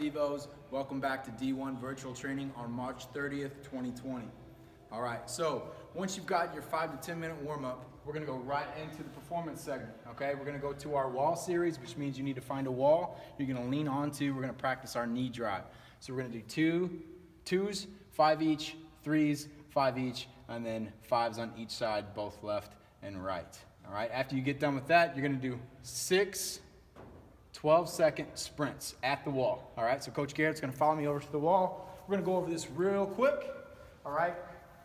Devos? Welcome back to D1 Virtual Training on March 30th, 2020. All right, so once you've got your 5 to 10 minute warm up, we're gonna go right into the performance segment, okay? We're gonna go to our wall series, which means you need to find a wall you're gonna lean onto. We're gonna practice our knee drive. So we're gonna do twos, 5 each, threes, 5 each, and then 5s on each side, both left and right. All right, after you get done with that, you're gonna do 6 12-second sprints at the wall. All right, so Coach Garrett's gonna follow me over to the wall. We're gonna go over this real quick. All right,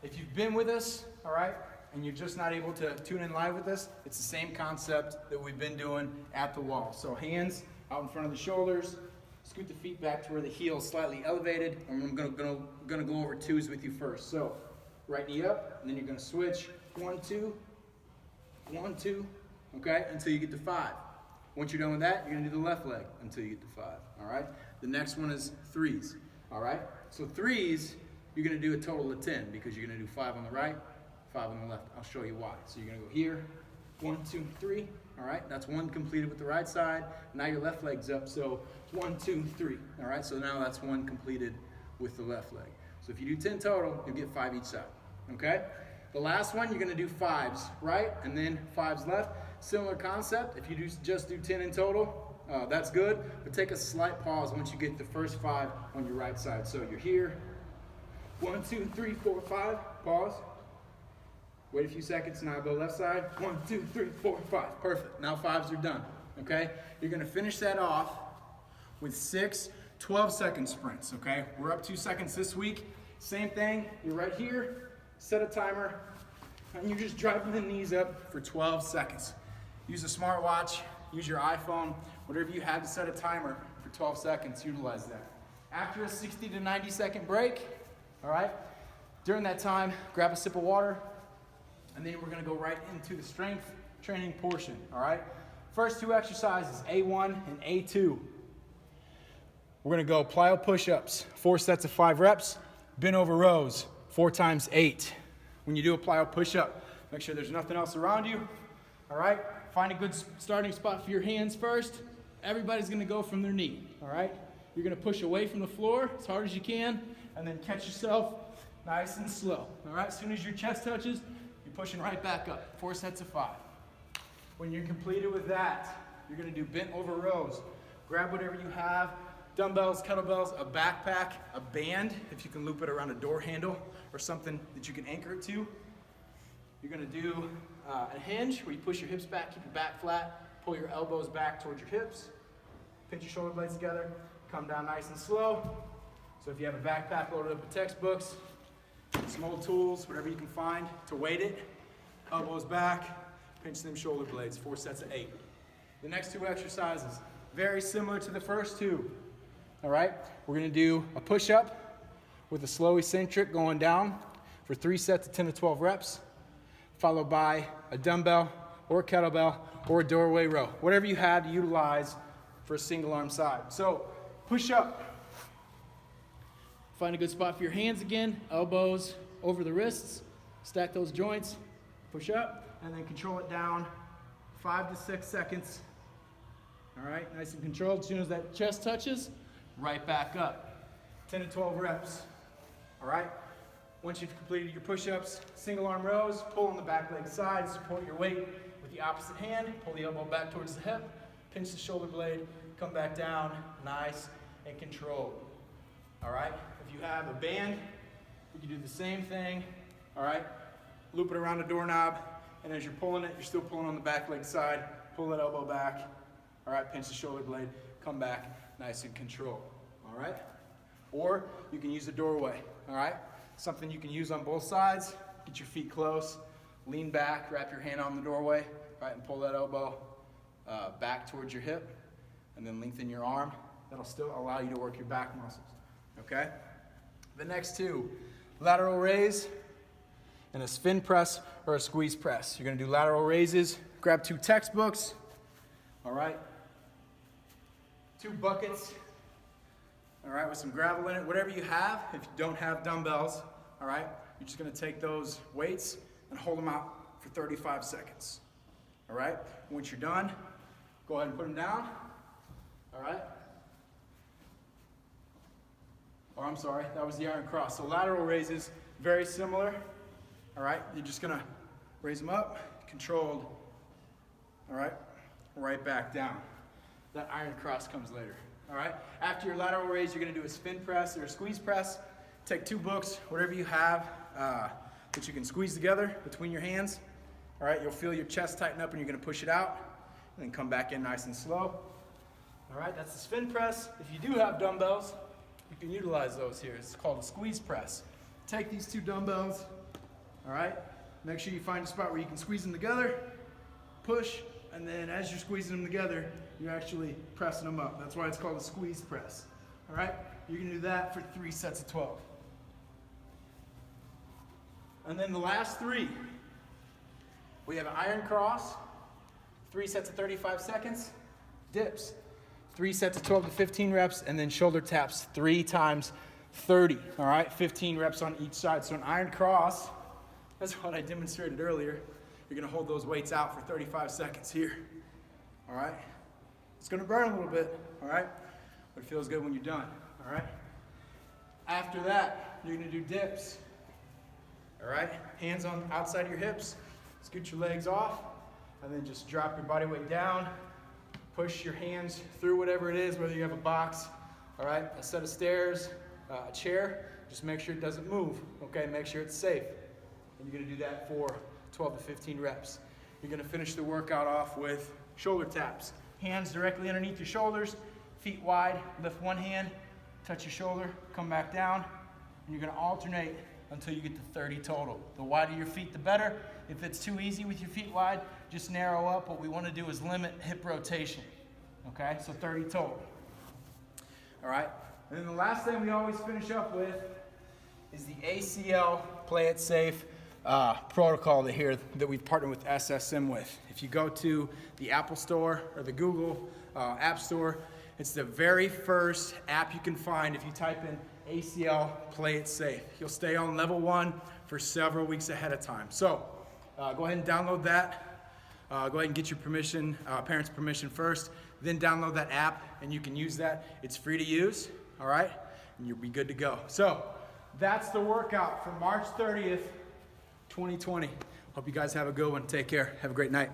if you've been with us, all right, and you're just not able to tune in live with us, it's the same concept that we've been doing at the wall. So hands out in front of the shoulders, scoot the feet back to where the heel's slightly elevated, and I'm gonna go over twos with you first. So right knee up, and then you're gonna switch 1, 2, 1, 2, okay, until you get to 5. Once you're done with that, you're gonna do the left leg until you get to 5, all right? The next one is threes, all right? So threes, you're gonna do a total of 10 because you're gonna do 5 on the right, 5 on the left. I'll show you why. So you're gonna go here, 1, 2, 3, all right? That's one completed with the right side. Now your left leg's up, so 1, 2, 3, all right? So now that's one completed with the left leg. So if you do 10 total, you'll get 5 each side, okay? The last one, you're gonna do 5s right, and then 5s left. Similar concept. If you just do 10 in total, that's good, but take a slight pause once you get the first 5 on your right side. So you're here, 1, 2, 3, 4, 5, pause. Wait a few seconds, now go left side, 1, 2, 3, 4, 5. Perfect, now 5s are done, okay? You're gonna finish that off with 6 12-second sprints, okay? We're up 2 seconds this week. Same thing, you're right here, set a timer, and you're just driving the knees up for 12 seconds. Use a smartwatch, use your iPhone, whatever you have to set a timer for 12 seconds, utilize that. After a 60 to 90 second break, all right, during that time, grab a sip of water, and then we're gonna go right into the strength training portion, all right? First 2 exercises, A1 and A2. We're gonna go plyo push-ups, 4 sets of 5 reps, bent over rows, 4 times 8. When you do a plyo push-up, make sure there's nothing else around you, all right? Find a good starting spot for your hands first. Everybody's gonna go from their knee, all right? You're gonna push away from the floor as hard as you can, and then catch yourself nice and slow, all right? As soon as your chest touches, you're pushing right back up, 4 sets of 5. When you're completed with that, you're gonna do bent over rows. Grab whatever you have, dumbbells, kettlebells, a backpack, a band, if you can loop it around a door handle or something that you can anchor it to. You're gonna do a hinge where you push your hips back, keep your back flat, pull your elbows back towards your hips, pinch your shoulder blades together, come down nice and slow. So if you have a backpack loaded up with textbooks, some old tools, whatever you can find to weight it, elbows back, pinch them shoulder blades, 4 sets of 8. The next 2 exercises, very similar to the first 2. All right, we're gonna do a push-up with a slow eccentric going down for 3 sets of 10 to 12 reps, followed by a dumbbell or a kettlebell or a doorway row, whatever you had to utilize for a single arm side. So push up, find a good spot for your hands again, elbows over the wrists, stack those joints, push up, and then control it down 5 to 6 seconds. All right, nice and controlled. As soon as that chest touches, right back up. 10 to 12 reps, all right? Once you've completed your push-ups, single arm rows, pull on the back leg side, support your weight with the opposite hand, pull the elbow back towards the hip, pinch the shoulder blade, come back down, nice and controlled, all right? If you have a band, you can do the same thing, all right? Loop it around a doorknob, and as you're pulling it, you're still pulling on the back leg side, pull that elbow back, all right, pinch the shoulder blade, come back, nice and controlled, all right? Or you can use a doorway, all right? Something you can use on both sides. Get your feet close, lean back, wrap your hand on the doorway, right, and pull that elbow back towards your hip, and then lengthen your arm. That'll still allow you to work your back muscles, okay? The next 2, lateral raise and a spin press or a squeeze press. You're gonna do lateral raises, grab 2 textbooks, all right? 2 buckets, all right, with some gravel in it, whatever you have. If you don't have dumbbells, all right, you're just gonna take those weights and hold them out for 35 seconds, all right? Once you're done, go ahead and put them down, all right? or I'm sorry, that was the iron cross. So lateral raises, very similar. All right, you're just gonna raise them up, controlled, all right, right back down. That iron cross comes later, all right? After your lateral raise, you're gonna do a spin press or a squeeze press. Take 2 books, whatever you have that you can squeeze together between your hands. All right, you'll feel your chest tighten up and you're gonna push it out and then come back in nice and slow. All right, that's the spin press. If you do have dumbbells, you can utilize those here. It's called a squeeze press. Take these 2 dumbbells, all right? Make sure you find a spot where you can squeeze them together, push, and then as you're squeezing them together, you're actually pressing them up. That's why it's called a squeeze press, all right? You're gonna do that for 3 sets of 12. And then the last 3, we have an iron cross, 3 sets of 35 seconds, dips, 3 sets of 12 to 15 reps, and then shoulder taps 3 times 30, all right? 15 reps on each side. So an iron cross, that's what I demonstrated earlier. You're gonna hold those weights out for 35 seconds here, all right? It's gonna burn a little bit, all right? But it feels good when you're done, all right? After that, you're gonna do dips, all right? Hands on outside of your hips, scoot your legs off, and then just drop your body weight down, push your hands through whatever it is, whether you have a box, all right, a set of stairs, a chair, just make sure it doesn't move, okay? Make sure it's safe. And you're gonna do that for 12 to 15 reps. You're gonna finish the workout off with shoulder taps. Hands directly underneath your shoulders, feet wide, lift one hand, touch your shoulder, come back down, and you're gonna alternate until you get to 30 total. The wider your feet, the better. If it's too easy with your feet wide, just narrow up. What we wanna do is limit hip rotation, okay? So 30 total. All right, and then the last thing we always finish up with is the ACL Play It Safe protocol that we've partnered with SSM with. If you go to the Apple Store or the Google App Store, it's the very first app you can find if you type in ACL Play It Safe. You'll stay on level 1 for several weeks ahead of time. So go ahead and download that. Go ahead and get your permission, parents' permission first, then download that app and you can use that. It's free to use, all right? And you'll be good to go. So that's the workout for March 30th, 2020. Hope you guys have a good one. Take care. Have a great night.